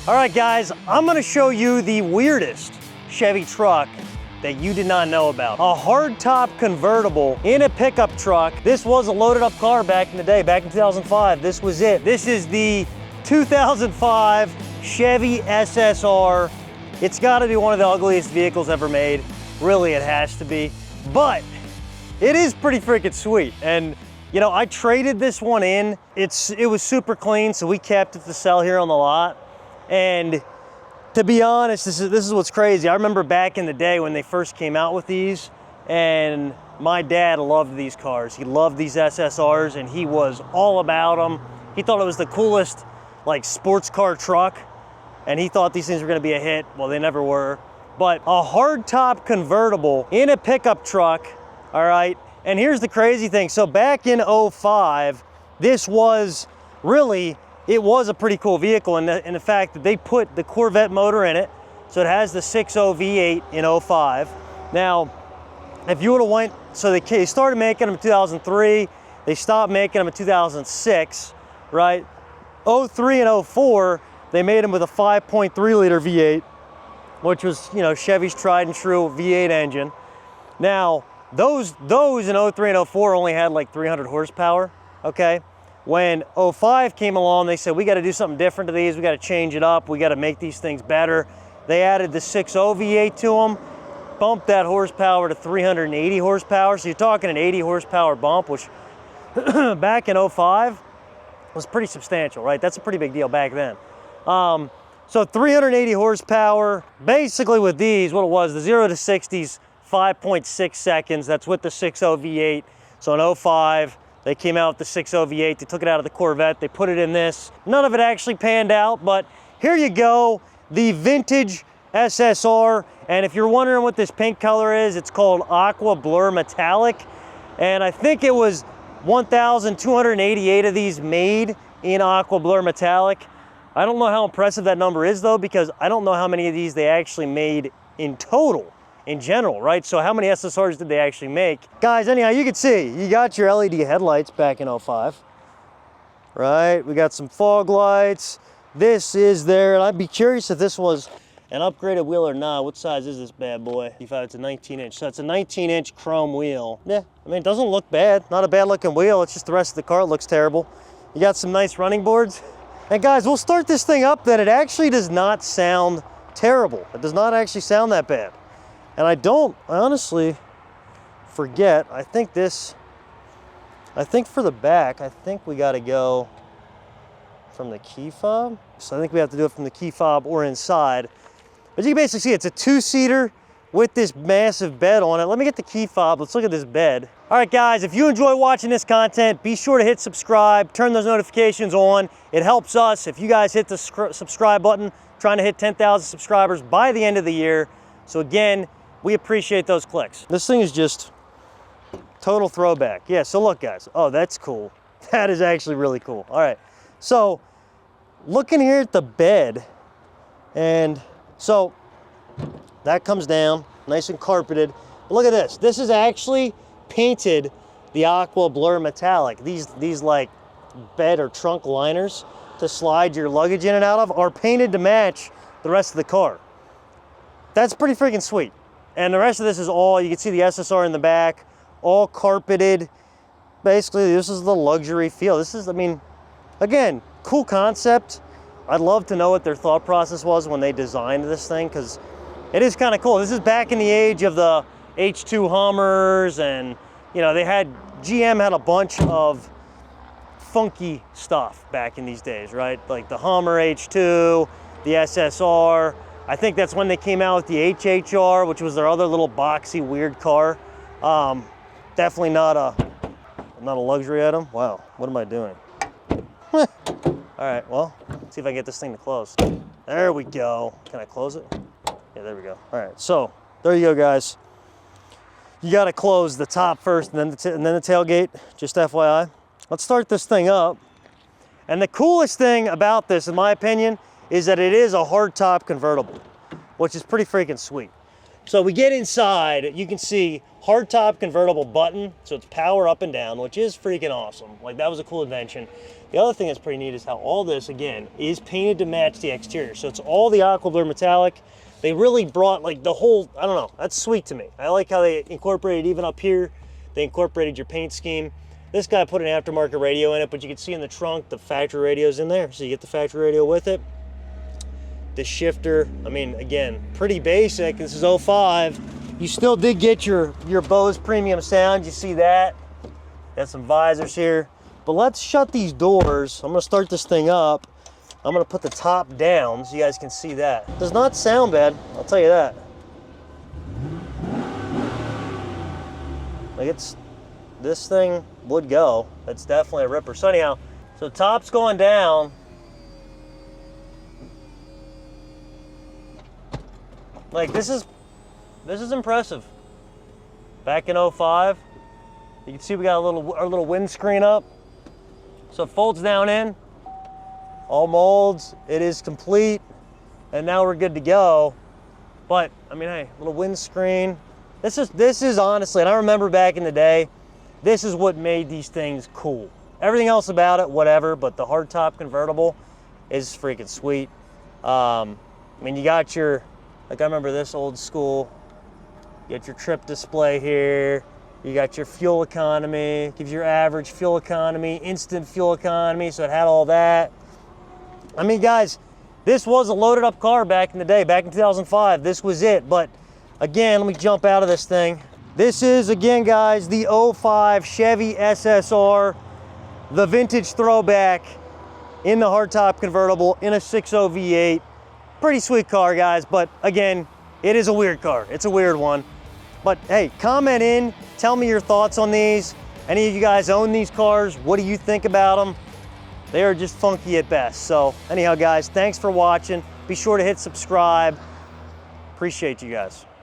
All right, guys, I'm gonna show you the weirdest Chevy truck that you did not know about. A hardtop convertible in a pickup truck. This was a loaded up car back in the day, back in 2005. This was it. This is the 2005 Chevy SSR. It's gotta be one of the ugliest vehicles ever made. Really, it has to be. But it is pretty freaking sweet. And you know, I traded this one in. It was super clean, so we kept it to sell here on the lot. And to be honest, this is what's crazy. I remember back in the day when they first came out with these, and my dad loved these cars. He loved these SSRs, and he was all about them. He thought it was the coolest, like, sports car truck, and he thought these things were gonna be a hit. Well, they never were. But a hardtop convertible in a pickup truck, all right? And here's the crazy thing. So back in 05, this was really, it was a pretty cool vehicle in the fact that they put the Corvette motor in it. So it has the 6.0 V8 in 05. Now, if you would have went, so they started making them in 2003, they stopped making them in 2006, right? 03 and 04, they made them with a 5.3 liter V8, which was, you know, Chevy's tried and true V8 engine. Now, those in 03 and 04 only had like 300 horsepower, okay? When 05 came along, they said, we gotta do something different to these, we gotta change it up, we gotta make these things better. They added the 6.0 V8 to them, bumped that horsepower to 380 horsepower, so you're talking an 80 horsepower bump, which back in 05 was pretty substantial, right? That's a pretty big deal back then. So 380 horsepower, basically with these, what it was, the 0 to 60s, 5.6 seconds, that's with the 6.0 V8. So in 05, they came out with the 6.0 V8, they took it out of the Corvette, they put it in this. None of it actually panned out, but here you go, the vintage SSR. And if you're wondering what this pink color is, it's called Aqua Blur Metallic. And I think it was 1,288 of these made in Aqua Blur Metallic. I don't know how impressive that number is though, because I don't know how many of these they actually made in total. In general, right? So how many SSRs did they actually make? Guys, anyhow, you can see, you got your LED headlights back in 05, right? We got some fog lights. This is there, and I'd be curious if this was an upgraded wheel or not. What size is this bad boy? It's a 19 inch, so it's a 19 inch chrome wheel. Yeah, I mean, it doesn't look bad. Not a bad looking wheel, it's just the rest of the car looks terrible. You got some nice running boards. And guys, we'll start this thing up that it actually does not sound terrible. It does not actually sound that bad. And I honestly forget, I think for the back, I think we gotta go from the key fob. So I think we have to do it from the key fob or inside. But you can basically see it's a two-seater with this massive bed on it. Let me get the key fob, let's look at this bed. All right guys, if you enjoy watching this content, be sure to hit subscribe, turn those notifications on. It helps us if you guys hit the subscribe button, trying to hit 10,000 subscribers by the end of the year. So again, we appreciate those clicks. This thing is just total throwback. Yeah, so look guys, oh, that's cool. That is actually really cool. All right, so looking here at the bed, and so that comes down, nice and carpeted. But look at this, this is actually painted the Aqua Blur Metallic. These like bed or trunk liners to slide your luggage in and out of are painted to match the rest of the car. That's pretty freaking sweet. And the rest of this is all, you can see the SSR in the back, all carpeted. Basically, this is the luxury feel. This is, I mean, again, cool concept. I'd love to know what their thought process was when they designed this thing, because it is kind of cool. This is back in the age of the H2 Hummers, and you know, GM had a bunch of funky stuff back in these days, right? Like the Hummer H2, the SSR. I think that's when they came out with the HHR, which was their other little boxy, weird car. Definitely not a luxury item. Wow, what am I doing? All right, well, let's see if I can get this thing to close. There we go. Can I close it? Yeah, there we go. All right, so there you go, guys. You gotta close the top first and then the tailgate, just FYI. Let's start this thing up. And the coolest thing about this, in my opinion, is that it is a hardtop convertible, which is pretty freaking sweet. So we get inside, you can see hardtop convertible button, so it's power up and down, which is freaking awesome. Like, that was a cool invention. The other thing that's pretty neat is how all this, again, is painted to match the exterior. So it's all the aqua blue metallic. They really brought like the whole, I don't know, that's sweet to me. I like how they incorporated even up here, they incorporated your paint scheme. This guy put an aftermarket radio in it, but you can see in the trunk, the factory radio's in there. So you get the factory radio with it. The shifter, I mean, again, pretty basic. This is 05. You still did get your Bose premium sound. You see that? Got some visors here. But let's shut these doors. I'm gonna start this thing up. I'm gonna put the top down so you guys can see that. Does not sound bad, I'll tell you that. Like this thing would go. It's definitely a ripper. So anyhow, so top's going down. Like this is impressive. Back in 05, you can see we got our little windscreen up. So it folds down in, all molds, it is complete, and now we're good to go. But I mean, hey, little windscreen. This is honestly, and I remember back in the day, this is what made these things cool. Everything else about it, whatever, but the hardtop convertible is freaking sweet. I mean, you got your, like I remember this old school, you got your trip display here, you got your fuel economy, gives your average fuel economy, instant fuel economy, so it had all that. I mean, guys, this was a loaded up car back in the day, back in 2005, this was it. But again, let me jump out of this thing. This is, again, guys, the 05 Chevy SSR, the vintage throwback in the hardtop convertible in a 6.0 V8. Pretty sweet car, guys, but again, it is a weird car. It's a weird one. But hey, comment in, tell me your thoughts on these. Any of you guys own these cars? What do you think about them? They are just funky at best. So anyhow, guys, thanks for watching. Be sure to hit subscribe. Appreciate you guys.